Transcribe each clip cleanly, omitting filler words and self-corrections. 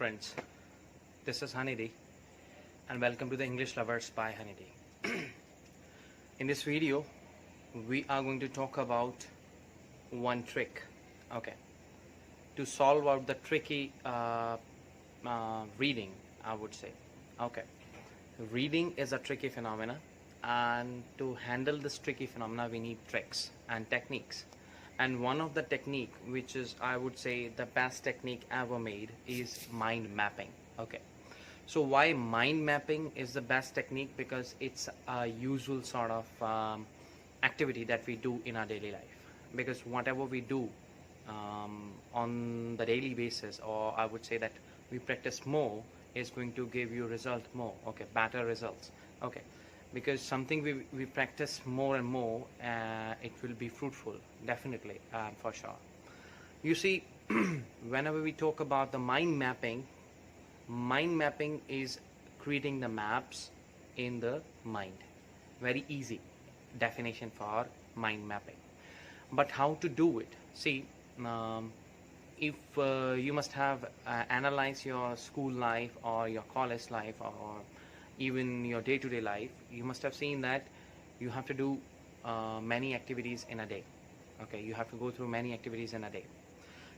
friends, this is Honeydee and welcome to the English Lovers by Honeydee. In this video we are going to talk about one trick, okay, to solve out the tricky reading, I would say. Okay, reading is a tricky phenomena, and to handle this tricky phenomena we need tricks and techniques. And one of the technique, which is, I would say, the best technique ever made, is mind mapping. Okay, so why mind mapping is the best technique? Because it's a usual sort of activity that we do in our daily life. Because whatever we do on the daily basis, or I would say that we practice more, is going to give you result more. Okay, better results. Okay, because something we practice more and more, it will be fruitful, definitely, for sure. You see, whenever we talk about the mind mapping is creating the maps in the mind. Very easy definition for mind mapping. But how to do it? See, if you must have analyzed your school life or your college life or even your day-to-day life, you must have seen that you have to do many activities in a day. Okay, you have to go through many activities in a day.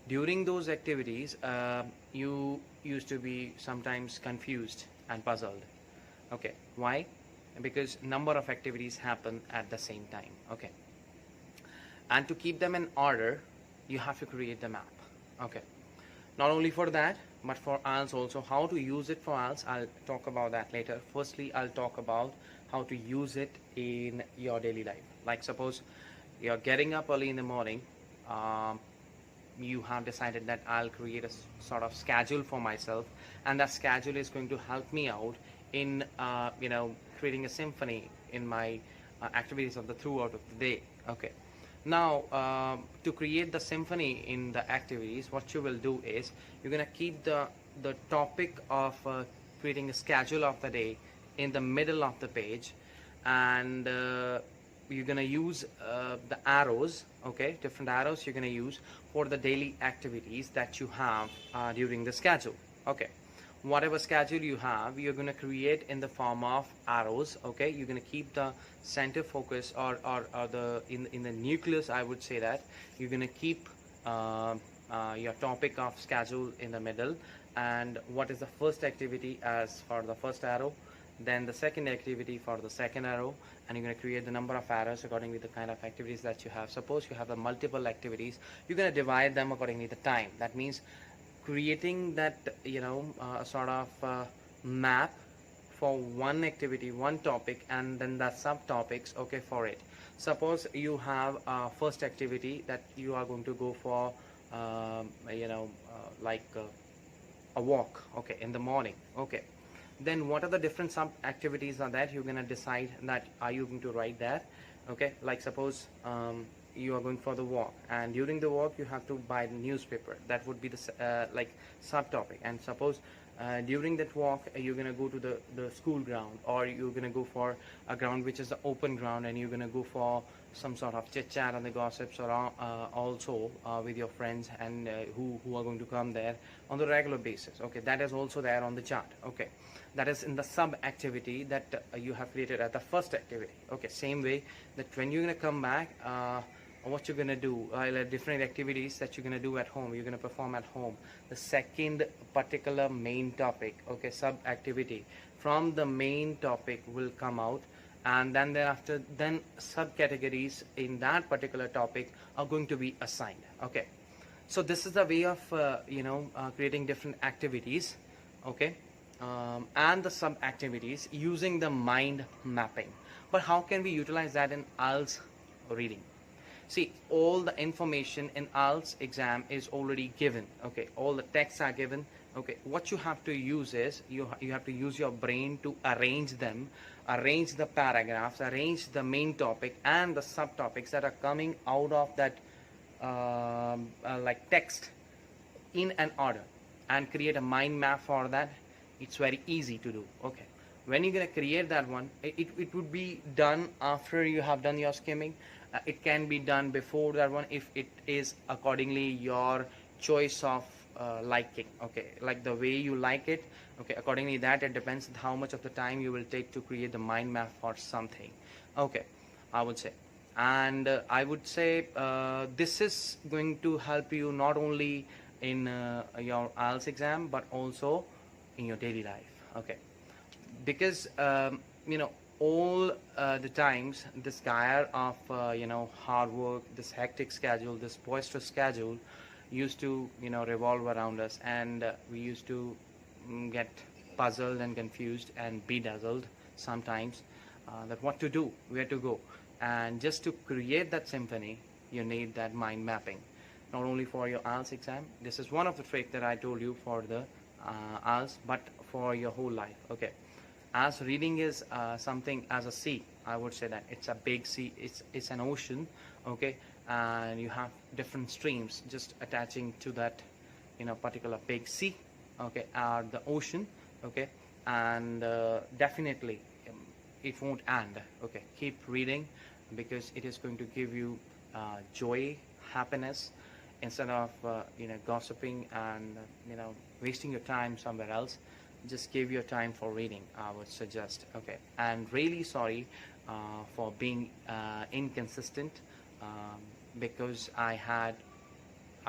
During those activities, you used to be sometimes confused and puzzled. Okay, why? Because number of activities happen at the same time. Okay, and to keep them in order, you have to create the map. Okay, not only for that, but for IELTS also. How to use it for IELTS, I'll talk about that later. Firstly, I'll talk about how to use it in your daily life. Like suppose you're getting up early in the morning, you have decided that I'll create a sort of schedule for myself, and that schedule is going to help me out in creating a symphony in my activities of the throughout of the day. Okay, now to create the symphony in the activities, what you will do is you're going to keep the topic of creating a schedule of the day in the middle of the page, and you're going to use the arrows. Okay, different arrows you're going to use for the daily activities that you have during the schedule. Okay, whatever schedule you have, you're going to create in the form of arrows. Okay, you're going to keep the center focus or the in the nucleus, I would say, that you're going to keep your topic of schedule in the middle. And what is the first activity as for the first arrow, then the second activity for the second arrow, and you're going to create the number of arrows according to the kind of activities that you have. Suppose you have the multiple activities, you're going to divide them accordingly the time. That means creating that sort of map for one activity, one topic, and then the subtopics, okay, for it. Suppose you have a first activity that you are going to go for like a walk, okay, in the morning. Okay, then what are the different sub activities are that you're going to decide that are you going to write that. Okay, like suppose you are going for the walk, and during the walk you have to buy the newspaper. That would be the like subtopic. And suppose during that walk you're going to go to the school ground, or you're going to go for a ground which is the open ground, and you're going to go for some sort of chit chat and the gossips around, also with your friends and who are going to come there on the regular basis. Okay, that is also there on the chart. Okay, that is in the sub activity that you have created at the first activity. Okay, same way that when you're going to come back, what you're going to do, different activities that you're going to do at home, you're going to perform at home. The second particular main topic, okay, sub activity from the main topic will come out, and then thereafter then subcategories in that particular topic are going to be assigned. Okay, so this is the way of creating different activities, okay, and the sub activities using the mind mapping. But how can we utilize that in IELTS reading? See, all the information in IELTS exam is already given. Okay, all the texts are given. Okay, what you have to use is you have to use your brain to arrange them, arrange the paragraphs, arrange the main topic and the subtopics that are coming out of that like text in an order, and create a mind map for that. It's very easy to do. Okay, when you're going to create that one, it would be done after you have done your skimming. It can be done before that one if it is accordingly your choice of liking, okay, like the way you like it, okay, accordingly that it depends on how much of the time you will take to create the mind map for something, okay, I would say. And I would say this is going to help you not only in your IELTS exam but also in your daily life, okay, because all the times this gyre of hard work, this hectic schedule, this boisterous schedule used to revolve around us, and we used to get puzzled and confused and bedazzled sometimes, that what to do, where to go. And just to create that symphony, you need that mind mapping, not only for your IELTS exam. This is one of the tricks that I told you for the IELTS, but for your whole life, okay. As reading is something as a sea, I would say that it's a big sea, it's an ocean, okay, and you have different streams just attaching to that particular big sea, okay, the ocean, okay. And definitely it won't end, okay. Keep reading, because it is going to give you joy, happiness, instead of gossiping and wasting your time somewhere else. Just give your time for reading, I would suggest, okay. And really sorry for being inconsistent, because I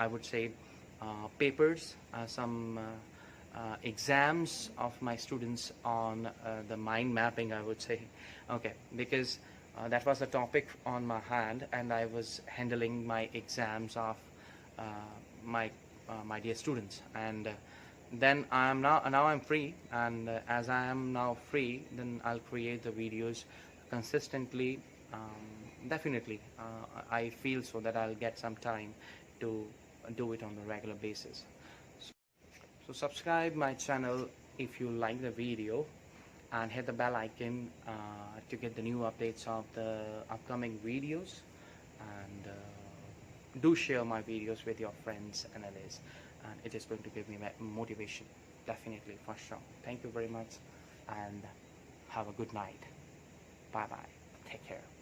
would say papers, some exams of my students on the mind mapping, I would say, okay, because that was the topic on my hand, and I was handling my exams of my dear students. And then now I'm free, and as I am now free, then I'll create the videos consistently. Definitely I feel so that I'll get some time to do it on a regular basis. So subscribe my channel if you like the video, and hit the bell icon to get the new updates of the upcoming videos. And do share my videos with your friends and others, and it is going to give me motivation, definitely, for sure. Thank you very much, and have a good night. Bye bye, take care.